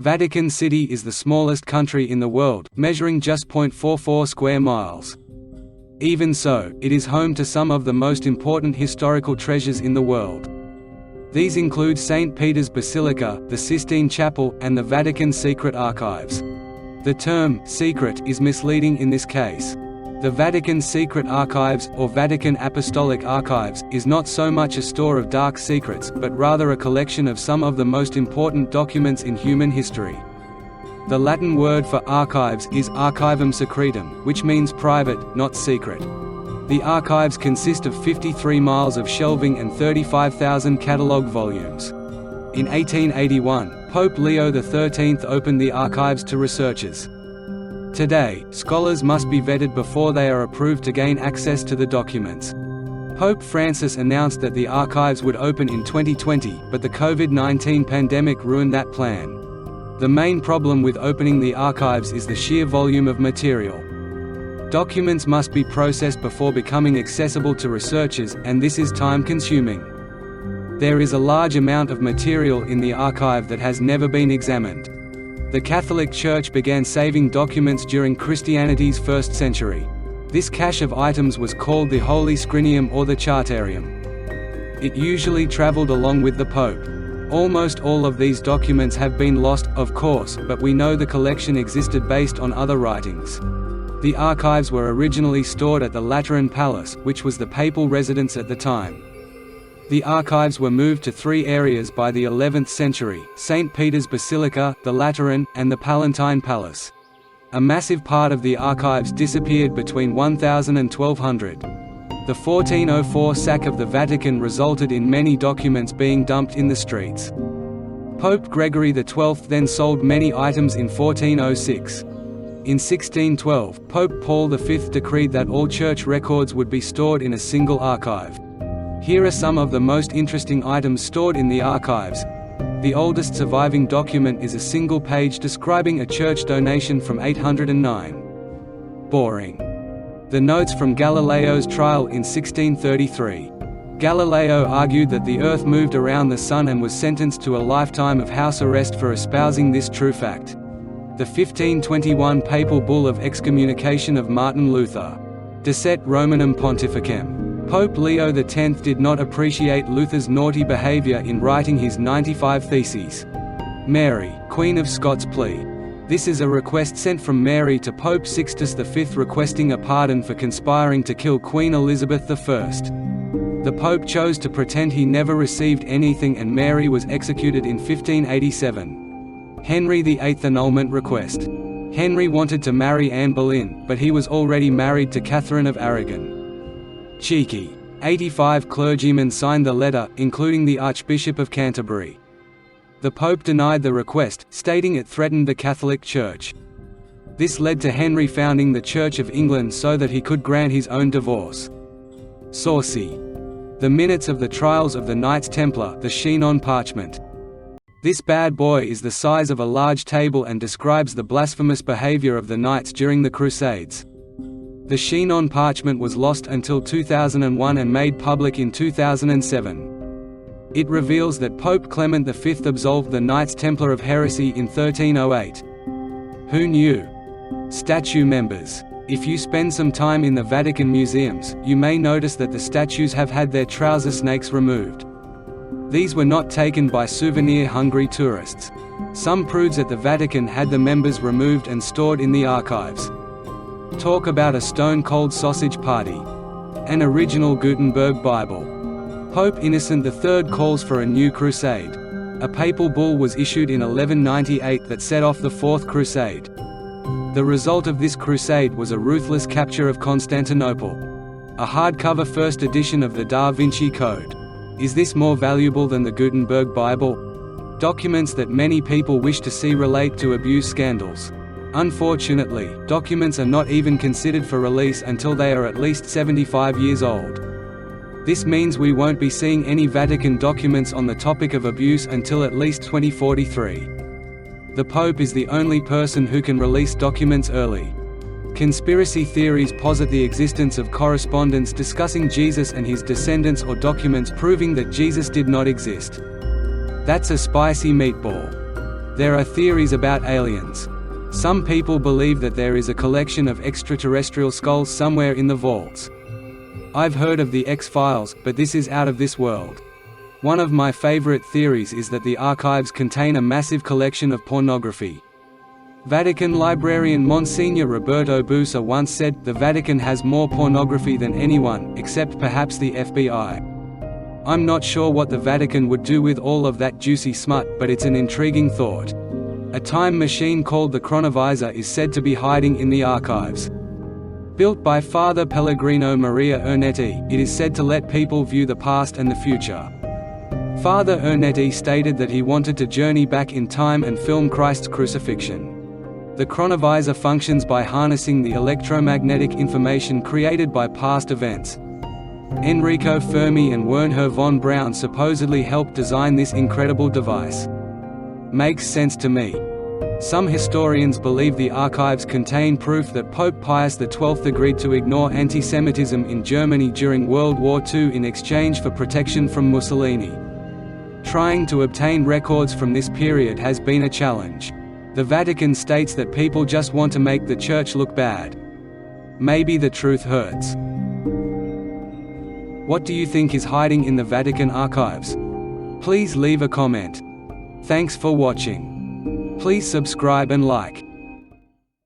Vatican City is the smallest country in the world, measuring just 0.44 square miles. Even so, it is home to some of the most important historical treasures in the world. These include St. Peter's Basilica, the Sistine Chapel, and the Vatican Secret Archives. The term «secret» is misleading in this case. The Vatican Secret Archives, or Vatican Apostolic Archives, is not so much a store of dark secrets, but rather a collection of some of the most important documents in human history. The Latin word for archives is archivum secretum, which means private, not secret. The archives consist of 53 miles of shelving and 35,000 catalogue volumes. In 1881, Pope Leo XIII opened the archives to researchers. Today, scholars must be vetted before they are approved to gain access to the documents. Pope Francis announced that the archives would open in 2020, but the COVID-19 pandemic ruined that plan. The main problem with opening the archives is the sheer volume of material. Documents must be processed before becoming accessible to researchers, and this is time-consuming. There is a large amount of material in the archive that has never been examined. The Catholic Church began saving documents during Christianity's first century. This cache of items was called the Holy Scrinium or the Chartarium. It usually traveled along with the Pope. Almost all of these documents have been lost, of course, but we know the collection existed based on other writings. The archives were originally stored at the Lateran Palace, which was the papal residence at the time. The archives were moved to three areas by the 11th century: St. Peter's Basilica, the Lateran, and the Palatine Palace. A massive part of the archives disappeared between 1000 and 1200. The 1404 sack of the Vatican resulted in many documents being dumped in the streets. Pope Gregory XII then sold many items in 1406. In 1612, Pope Paul V decreed that all church records would be stored in a single archive. Here are some of the most interesting items stored in the archives. The oldest surviving document is a single page describing a church donation from 809. Boring. The notes from Galileo's trial in 1633. Galileo argued that the Earth moved around the Sun and was sentenced to a lifetime of house arrest for espousing this true fact. The 1521 papal bull of excommunication of Martin Luther. Decet Romanum Pontificem. Pope Leo X did not appreciate Luther's naughty behavior in writing his 95 Theses. Mary, Queen of Scots plea. This is a request sent from Mary to Pope Sixtus V requesting a pardon for conspiring to kill Queen Elizabeth I. The Pope chose to pretend he never received anything and Mary was executed in 1587. Henry VIII annulment request. Henry wanted to marry Anne Boleyn, but he was already married to Catherine of Aragon. Cheeky. 85 clergymen signed the letter, including the Archbishop of Canterbury. The Pope denied the request, stating it threatened the Catholic Church. This led to Henry founding the Church of England so that he could grant his own divorce. Saucy. The minutes of the trials of the Knights Templar, the sheen on parchment. This bad boy is the size of a large table and describes the blasphemous behavior of the knights during the Crusades. The sheen on parchment was lost until 2001 and made public in 2007. It reveals that Pope Clement V absolved the Knights Templar of heresy in 1308. Who knew? Statue members. If you spend some time in the Vatican museums, you may notice that the statues have had their trouser snakes removed. These were not taken by souvenir-hungry tourists. Some prudes at the Vatican had the members removed and stored in the archives. Talk about a stone-cold sausage party. An original Gutenberg Bible. Pope Innocent III calls for a new crusade. A papal bull was issued in 1198 that set off the Fourth Crusade. The result of this crusade was a ruthless capture of Constantinople. A hardcover first edition of the Da Vinci Code. Is this more valuable than the Gutenberg Bible? Documents that many people wish to see relate to abuse scandals. Unfortunately, documents are not even considered for release until they are at least 75 years old. This means we won't be seeing any Vatican documents on the topic of abuse until at least 2043. The Pope is the only person who can release documents early. Conspiracy theories posit the existence of correspondence discussing Jesus and his descendants or documents proving that Jesus did not exist. That's a spicy meatball. There are theories about aliens. Some people believe that there is a collection of extraterrestrial skulls somewhere in the vaults. I've heard of the X-Files, but this is out of this world. One of my favorite theories is that the archives contain a massive collection of pornography. Vatican librarian Monsignor Roberto Busa once said, "The Vatican has more pornography than anyone, except perhaps the FBI." I'm not sure what the Vatican would do with all of that juicy smut, but it's an intriguing thought. A time machine called the Chronovisor is said to be hiding in the archives. Built by Father Pellegrino Maria Ernetti, it is said to let people view the past and the future. Father Ernetti stated that he wanted to journey back in time and film Christ's crucifixion. The chronovisor functions by harnessing the electromagnetic information created by past events. Enrico Fermi and Wernher von Braun supposedly helped design this incredible device. Makes sense to me. Some historians believe the archives contain proof that Pope Pius XII agreed to ignore anti-Semitism in Germany during World War II in exchange for protection from Mussolini. Trying to obtain records from this period has been a challenge. The Vatican states that people just want to make the Church look bad. Maybe the truth hurts. What do you think is hiding in the Vatican archives? Please leave a comment. Thanks for watching. Please subscribe and like.